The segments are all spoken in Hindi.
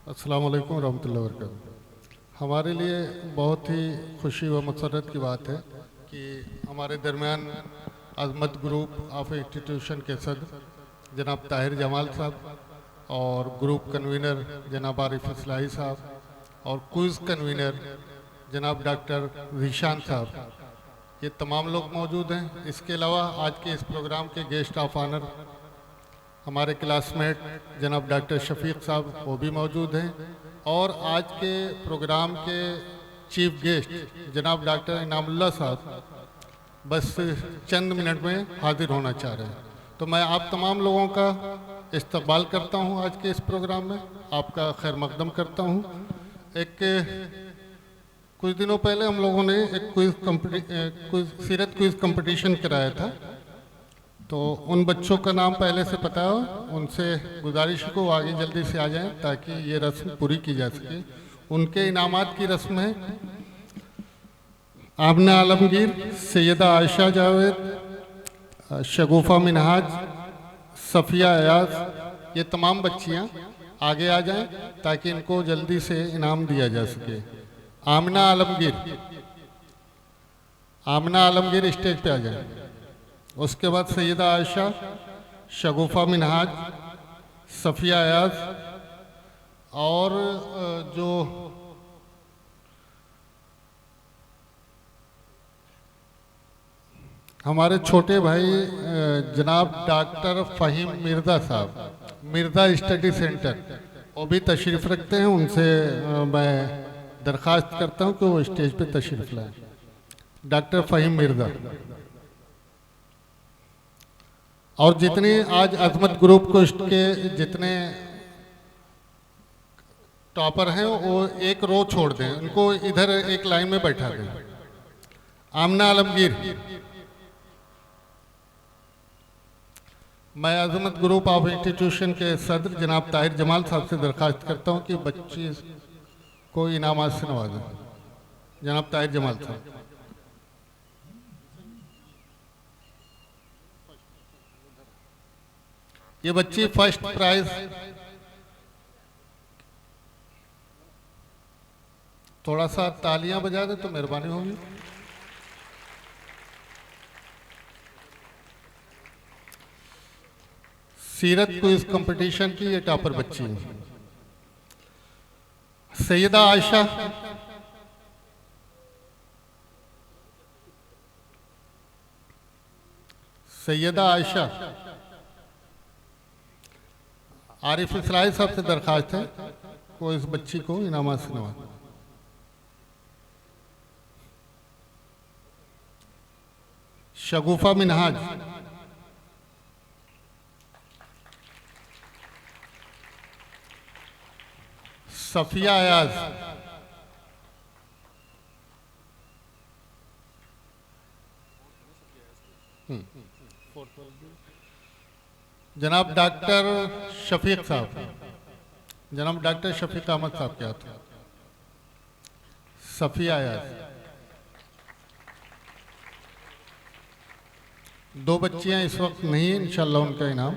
अस्सलाम वालेकुम रहमतुल्लाहि व बरकातहू। हमारे लिए बहुत ही खुशी व मसरत की बात है कि हमारे दरमियान अजमत ग्रुप ऑफ इंस्टीट्यूशन के सदर जनाब ताहिर जमाल साहब और ग्रुप कन्वीनर जनाब आरिफ इस्लाही साहब और क्विज़ कन्वीनर जनाब डॉक्टर ज़ीशान साहब, ये तमाम लोग मौजूद हैं। इसके अलावा आज के इस प्रोग्राम के गेस्ट ऑफ ऑनर हमारे क्लासमेट जनाब डॉक्टर शफीक साहब वो भी मौजूद हैं और आज के प्रोग्राम के चीफ गेस्ट जनाब डॉक्टर इनामुल्लाह साहब बस चंद मिनट में हाजिर होना चाह रहे हैं। तो मैं आप तमाम लोगों का इस्तकबाल करता हूं आज के इस प्रोग्राम में, आपका खैर मकदम करता हूं। कुछ दिनों पहले हम लोगों ने एक सीरत क्विज़ कंपटीशन कराया था, तो उन बच्चों का नाम पहले से पता हो, उनसे गुजारिश को आगे जल्दी से आ जाएं ताकि ये रस्म पूरी की जा सके। उनके इनामात की रस्म है आमना आलमगीर, सैयदा आयशा जावेद, शगुफा मिनहाज, सफ़िया अयाज, ये तमाम बच्चियां आगे आ जाएं ताकि इनको जल्दी से इनाम दिया जा सके। आमना आलमगीर स्टेज पे आ जाए। उसके बाद सैयदा आयशा, शगुफा मिनहाज, सफ़िया अयाज और जो हमारे छोटे भाई जनाब डॉक्टर फ़हीम मिर्ज़ा साहब, मिर्ज़ा स्टडी सेंटर, वो भी तशरीफ़ रखते हैं। उनसे मैं दरख्वास्त करता हूं कि वो स्टेज पे तशरीफ़ लाएं। डॉक्टर फ़हीम मिर्ज़ा और जितने आज अजमत ग्रुप को के जितने टॉपर हैं वो एक रो छोड़ दें, उनको इधर एक लाइन में बैठा दें। आमना आलमगीर, मैं अजमत ग्रुप ऑफ इंस्टीट्यूशन के सदर जनाब ताहिर जमाल साहब से दरख्वास्त करता हूं कि बच्ची को इनामात से नवाजें। जनाब ताहिर जमाल साहब। ये बच्ची फर्स्ट प्राइज, थोड़ा सा तालियां बजा दे तो मेहरबानी होगी। सीरत क्विज़ कंपटीशन की ये टॉपर बच्ची है। सैयदा आयशा, आरिफ इस्लाही साहब से दरख्वास्त है वो इस बच्ची को इनामात से नवाजें। शगुफा मिनहाज, सफ़िया अयाज, जनाब डॉक्टर शफीक साहब, जनाब डॉक्टर शफीक अहमद साहब क्या था। सफ़िया अयाज, दो बच्चियां इस वक्त नहीं, इंशाल्लाह उनका इनाम।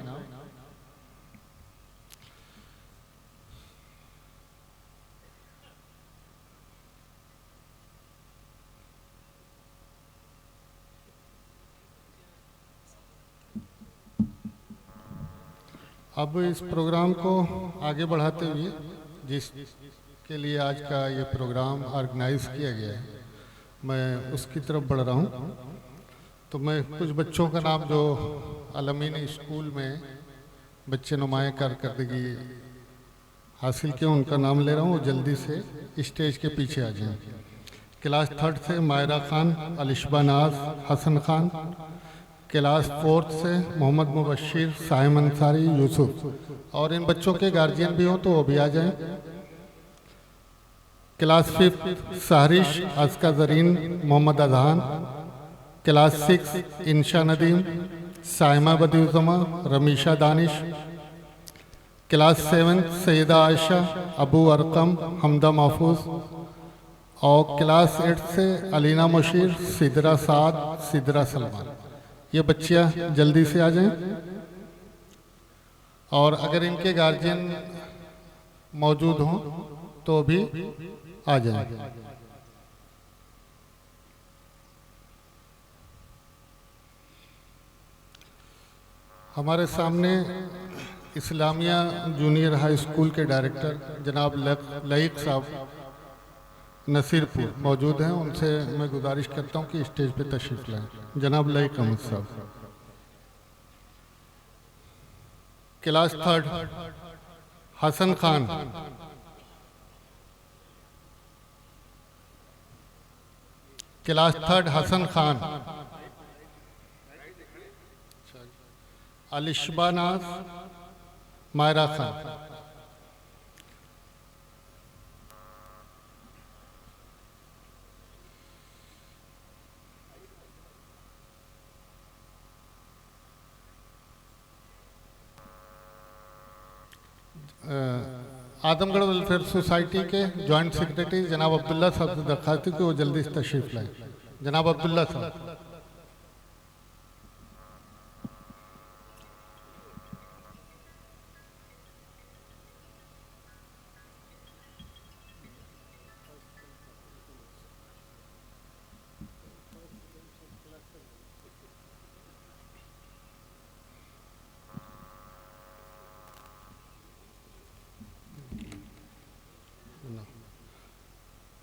अब इस प्रोग्राम को आगे बढ़ाते हुए जिसके लिए आज का ये प्रोग्राम ऑर्गेनाइज किया गया है, मैं उसकी तरफ बढ़ रहा हूँ। तो मैं कुछ बच्चों का नाम जो अलमीन स्कूल में बच्चे नुमाया कारकर्दगी हासिल किए उनका नाम ले रहा हूँ, वो जल्दी से स्टेज के पीछे आ जाएं। क्लास 3 से मायरा खान, अलिशबा नाज, हसन खान। क्लास 4 से मोहम्मद मुबशिर, साहिम अंसारी, यूसुफ। और इन बच्चों के गार्जियन भी हों तो वो भी आ जाएं। क्लास 5 सहरिश, अस्का जरीन, मोहम्मद अजहान। क्लास 6 इंशा नदीम, साइमा बदिउज़्ज़मा, रमीशा दानिश। क्लास 7 सैयदा आयशा, अबू अरकम, हमदा महफूज। और क्लास 8 से अलीना मुशीर, सिदरा साद, सिदरा सलमान। ये बच्चियां जल्दी से आ जाएं और अगर इनके गार्जियन मौजूद हों तो भी आ जाएं। हमारे सामने इस्लामिया जूनियर हाई स्कूल के डायरेक्टर जनाब लईक साहब नसीरपुर मौजूद हैं। उनसे मैं गुजारिश करता हूं कि स्टेज पे तशरीफ लाएं। जनाब लईक अहमद साहब। Class third Hasan Khan. Class third Hasan Khan. Alishba Naz Maira Khan. Adamgarh welfare society के जॉइंट सेक्रेटरी जनाब अब्दुल्ला साहब से दरखास्त कि वो जल्दी से तशरीफ लाएं। जनाब अब्दुल्ला साहब।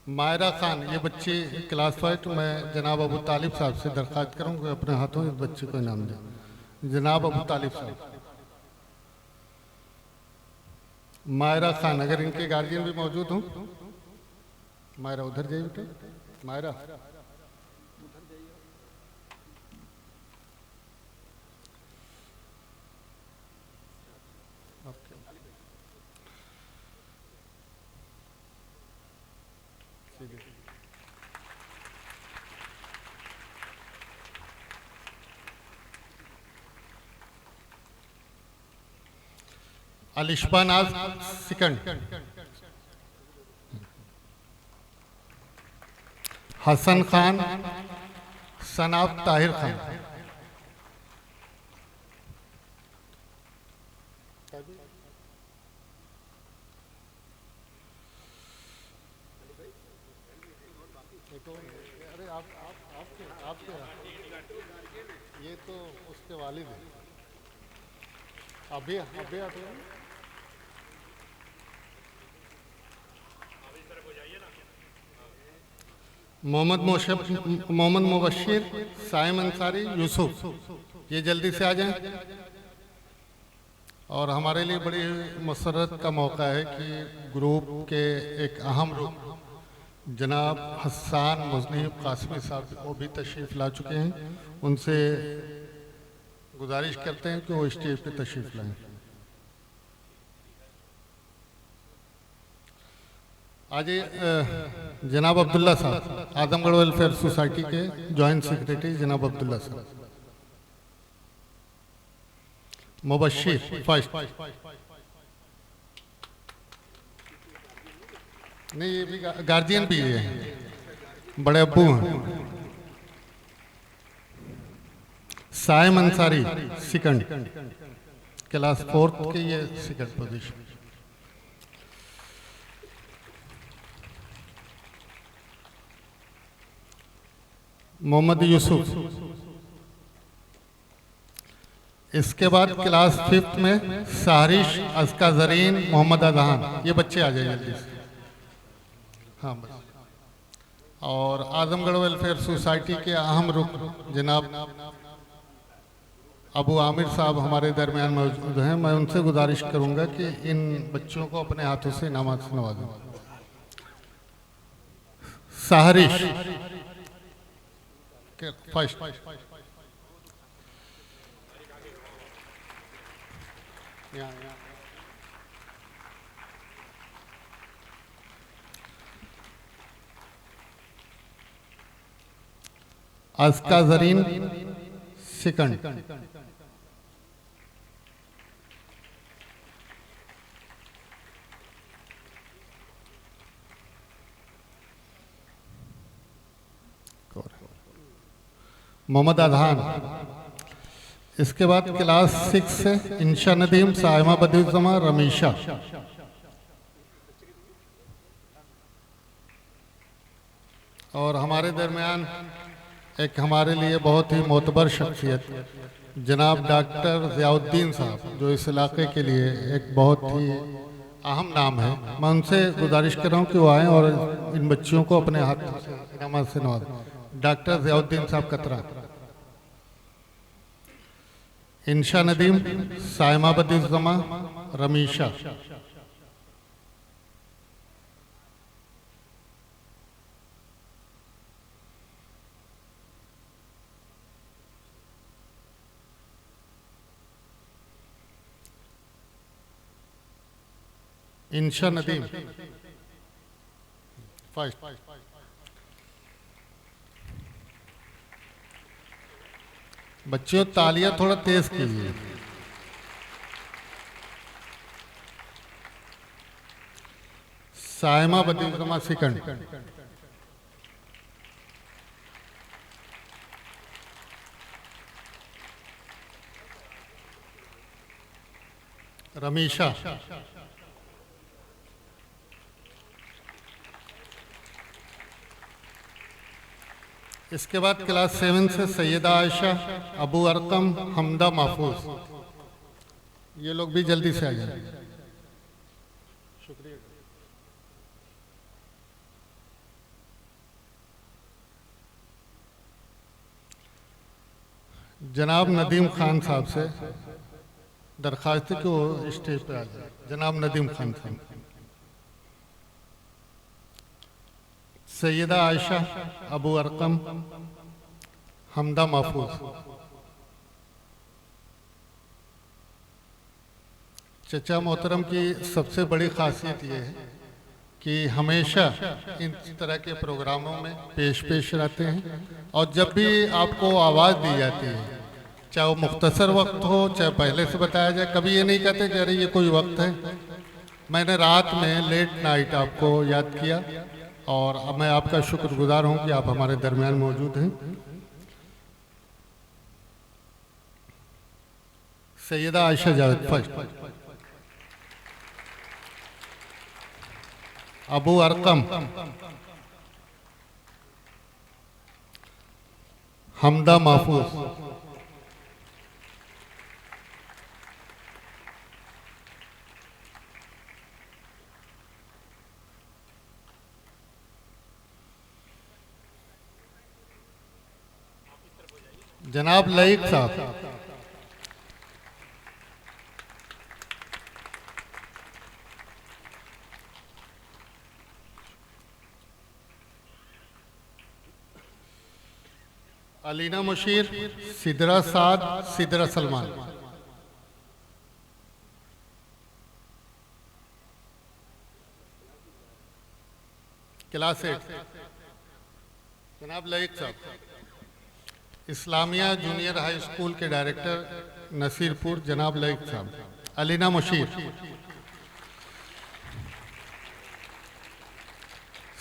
मायरा खान, ये बच्ची क्लास 5। मैं जनाब अबू तालिब साहब से दरख्वास्त करूंगा अपने हाथों इस बच्चे को इनाम दें। जनाब अबू तालिब साहब। मायरा खान, अगर इनके गार्जियन भी मौजूद हों। मायरा उधर जाइए बेटे। मायरा अलिशबा नाज सेकंड। हसन खान सनाब ताहिर खान। अरे आपके ये तो उसके वालिद हैं। अभी आते हैं। मोहम्मद मुबशिर, साइम अंसारी, यूसुफ, ये जल्दी से आ जाएं। और हमारे लिए बड़ी मसरत का मौका है कि ग्रुप के एक अहम रुकन जनाब हसन मुज़नीब कासमी साहब वो भी तशरीफ़ ला चुके हैं। उनसे गुजारिश करते हैं कि वो स्टेज पे तशरीफ़ लाएं। आज जनाब अब्दुल्ला साहब, आदमगढ़ वेलफेयर सोसाइटी के जॉइंट सेक्रेटरी जनाब अब्दुल्ला साहब। मुबशिर फर्स्ट। नहीं, ये भी गार्जियन भी है, बड़े अब्बू हैं। साइम अंसारी सेकंड, क्लास 4 के ये सेकंड पोजीशन। मोहम्मद यूसुफ। इसके बाद क्लास 5 में सारिश, अस्का जरीन, मोहम्मद अजहान, ये बच्चे आ जाए जल्दी से। हाँ बस। और आजमगढ़ वेलफेयर सोसाइटी के अहम रुकन जनाब अबू आमिर साहब हमारे दरमियान मौजूद हैं। मैं उनसे गुजारिश करूंगा कि इन बच्चों को अपने हाथों से इनामात से नवाजें। सारिश फर्स्ट। अस्का जरीन सेकंड। मोहम्मद अजहान। इसके बाद क्लास 6 से इंशा नदीम, साइमा बदीउज़्ज़मा, रमीशा। और हमारे दरमियान एक हमारे लिए बहुत ही मोतबर शख्सियत जनाब डॉक्टर ज़ियाउद्दीन साहब, जो इस इलाके के लिए एक बहुत ही अहम नाम है। मैं उनसे गुजारिश कर रहा हूँ कि वो आएँ और इन बच्चियों को अपने हाथ से इनाम से नवाजें। डॉक्टर ज़ियाउद्दीन साहब कतरा, इंशा नदीम, साइमा बदीज़मा, रमीशा। इंशा नदीम फर्स्ट। बच्चों तालियां थोड़ा तेज कीजिए। साइमा बदीज़मा सेकंड। रमीशा। इसके बाद क्लास 7 से सैयदा आयशा, अबू अरकम, हमदा महफूज। ये लोग भी जल्दी से आ जाए। शुक्रिया। जनाब नदीम खान साहब से दरख्वास्त है कि वो स्टेज पे आ जाए। जनाब नदीम खान साहब। सैयदा आयशा, अबू अरकम, हमदा महफूज। चचा मोहतरम की सबसे बड़ी खासियत ये है कि हमेशा इन तरह के प्रोग्रामों में पेश रहते हैं और जब भी आपको आवाज़ दी जाती है, चाहे वो मुख्तसर वक्त हो चाहे पहले से बताया जाए, कभी ये नहीं कहते कि अरे ये कोई वक्त है। मैंने रात में लेट नाइट आपको याद किया और अब मैं आपका शुक्रगुजार हूं कि आप हमारे दरमियान मौजूद हैं। सैयदा आयशा जावेद फर्स्ट। अबू अरकम, हमदा महफूज। जनाब लईक साहब। अलीना मुशीर, सिदरा साद, सिदरा सलमान। क्लास 8 जनाब लईक साहब। इस्लामिया जूनियर हाई स्कूल के डायरेक्टर नसीरपुर जनाब लईक साहब। अलीना मुशीर।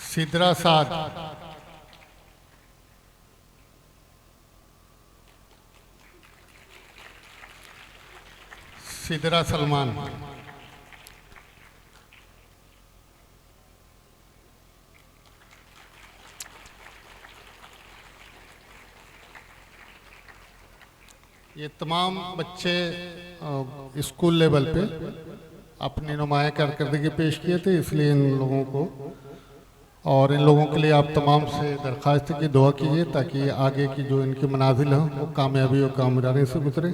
सिदरा साद। सिदरा सलमान। ये तमाम बच्चे स्कूल लेवल पे अपनी नुमाया कारकर्दगी पेश किए थे, इसलिए इन लोगों को और इन लोगों के लिए आप तमाम से दरख्वास्त की दुआ कीजिए ताकि आगे की जो इनकी मनाजिल हो वो कामयाबी और कामयाबी से गुजरे।